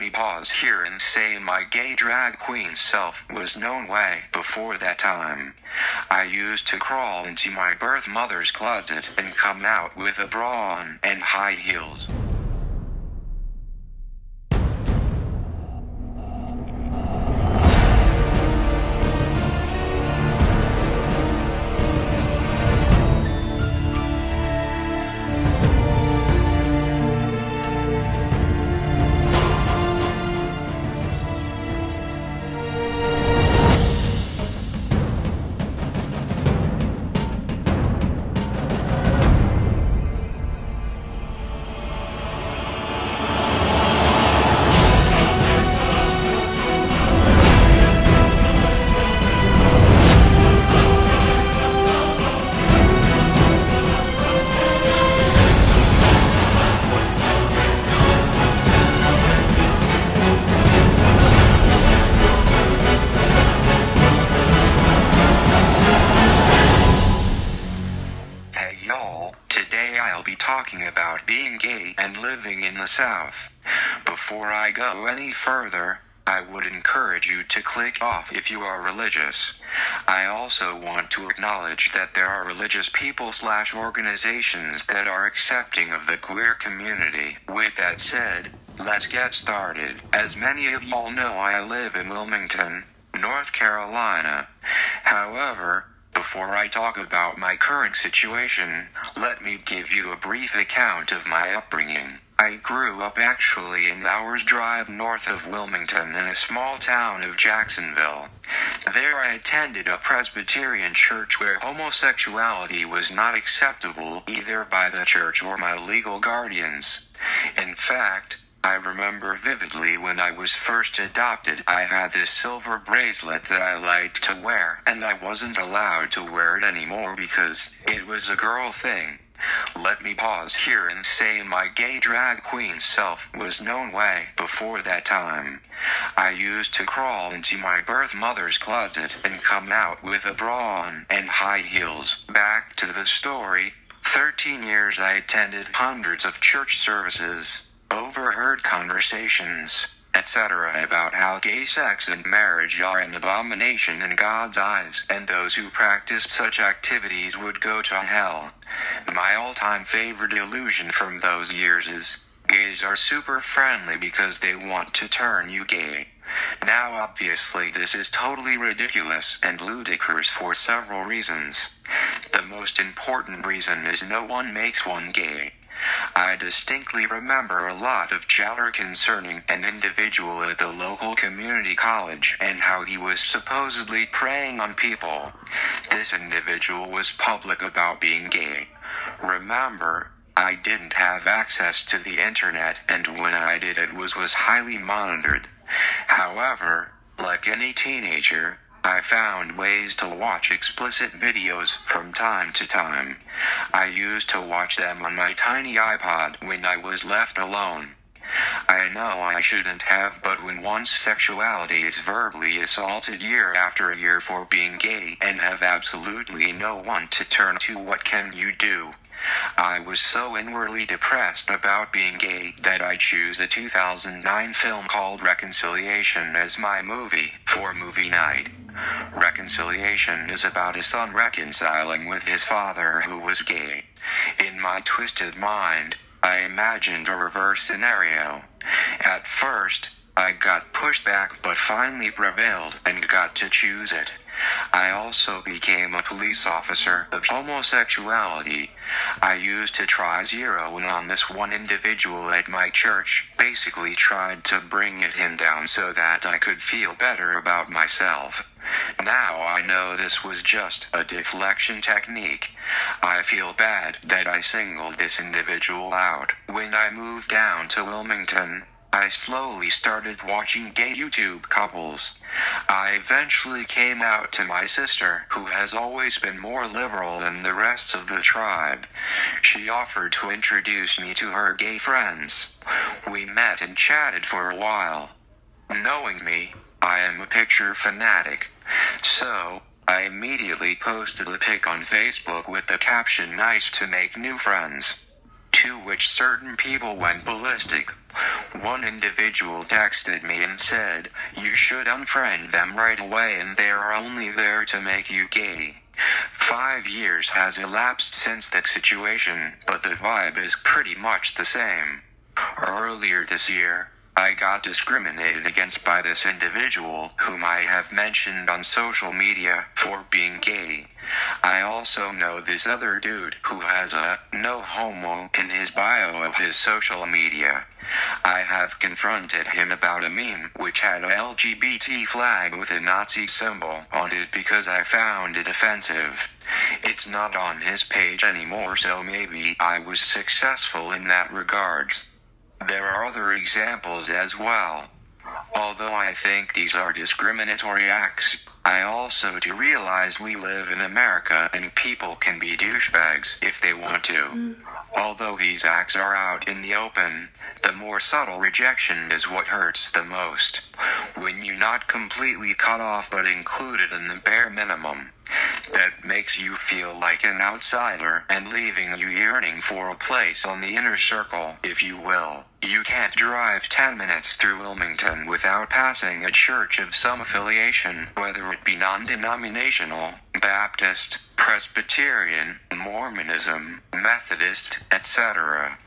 me pause here and say my gay drag queen self was known way before that time. I used to crawl into my birth mother's closet and come out with a bra on and high heels. Today I'll be talking about being gay and living in the South. Before I go any further, I would encourage you to click off if you are religious. I also want to acknowledge that there are religious people/organizations that are accepting of the queer community. With that said, let's get started. As many of y'all know, I live in Wilmington, North Carolina. However, before I talk about my current situation, let me give you a brief account of my upbringing. I grew up actually an hour's drive north of Wilmington in a small town of Jacksonville. There I attended a Presbyterian church where homosexuality was not acceptable either by the church or my legal guardians. In fact, I remember vividly when I was first adopted, I had this silver bracelet that I liked to wear, and I wasn't allowed to wear it anymore because it was a girl thing. Let me pause here and say my gay drag queen self was known way before that time. I used to crawl into my birth mother's closet and come out with a bra on and high heels. Back to the story. 13 years I attended hundreds of church services, overheard conversations, etc. about how gay sex and marriage are an abomination in God's eyes, and those who practiced such activities would go to hell. My all-time favorite illusion from those years is, gays are super friendly because they want to turn you gay. Now obviously this is totally ridiculous and ludicrous for several reasons. The most important reason is no one makes one gay. I distinctly remember a lot of chatter concerning an individual at the local community college and how he was supposedly preying on people. This individual was public about being gay. Remember, I didn't have access to the internet, and when I did it was highly monitored. However, like any teenager, I found ways to watch explicit videos from time to time. I used to watch them on my tiny iPod when I was left alone. I know I shouldn't have, but when one's sexuality is verbally assaulted year after year for being gay and have absolutely no one to turn to, what can you do? I was so inwardly depressed about being gay that I chose a 2009 film called Reconciliation as my movie for movie night. Reconciliation is about a son reconciling with his father who was gay. In my twisted mind, I imagined a reverse scenario. At first, I got pushed back but finally prevailed and got to choose it. I also became a police officer of homosexuality. I used to try zeroing on this one individual at my church, basically tried to bring him down so that I could feel better about myself. Now I know this was just a deflection technique. I feel bad that I singled this individual out. When I moved down to Wilmington, I slowly started watching gay YouTube couples. I eventually came out to my sister, who has always been more liberal than the rest of the tribe. She offered to introduce me to her gay friends. We met and chatted for a while. Knowing me, I am a picture fanatic. So, I immediately posted a pic on Facebook with the caption "Nice to make new friends." to which certain people went ballistic. One individual texted me and said, "You should unfriend them right away and they are only there to make you gay." 5 years has elapsed since that situation, but the vibe is pretty much the same. Earlier this year, I got discriminated against by this individual, whom I have mentioned on social media, for being gay. I also know this other dude who has a "no homo" in his bio of his social media. I have confronted him about a meme which had a LGBT flag with a Nazi symbol on it because I found it offensive. It's not on his page anymore, so maybe I was successful in that regard. There are other examples as well. Although I think these are discriminatory acts, I also do realize we live in America and people can be douchebags if they want to. Although these acts are out in the open, the more subtle rejection is what hurts the most. When you're not completely cut off but included in the bare minimum, that makes you feel like an outsider and leaving you yearning for a place on the inner circle, if you will. You can't drive 10 minutes through Wilmington without passing a church of some affiliation, whether it be non-denominational, Baptist, Presbyterian, Mormonism, Methodist, etc.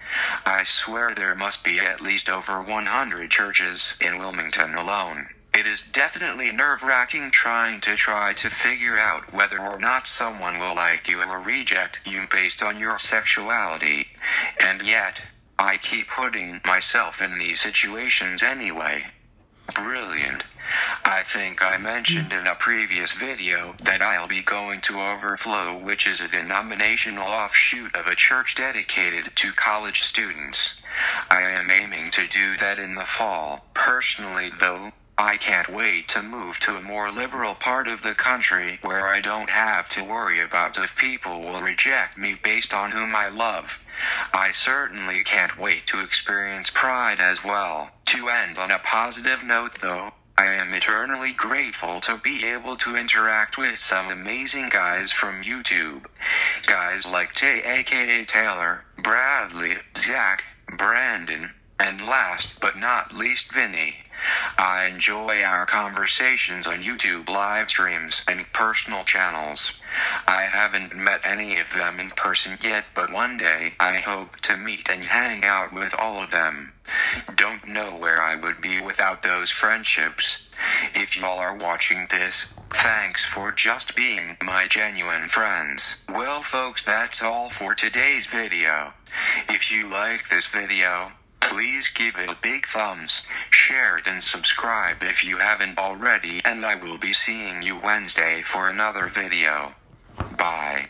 I swear there must be at least over 100 churches in Wilmington alone. It is definitely nerve-wracking trying to figure out whether or not someone will like you or reject you based on your sexuality. And yet, I keep putting myself in these situations anyway. Brilliant. I think I mentioned in a previous video that I'll be going to Overflow, which is a denominational offshoot of a church dedicated to college students. I am aiming to do that in the fall. Personally, though, I can't wait to move to a more liberal part of the country where I don't have to worry about if people will reject me based on whom I love. I certainly can't wait to experience Pride as well. To end on a positive note though, I am eternally grateful to be able to interact with some amazing guys from YouTube. Guys like Tay aka Taylor, Bradley, Zach, Brandon, and last but not least Vinny. I enjoy our conversations on YouTube live streams and personal channels. I haven't met any of them in person yet, but one day I hope to meet and hang out with all of them. Don't know where I would be without those friendships. If y'all are watching this, thanks for just being my genuine friends. Well folks, that's all for today's video. If you like this video, please give it a big thumbs, share it and subscribe if you haven't already, and I will be seeing you Wednesday for another video. Bye.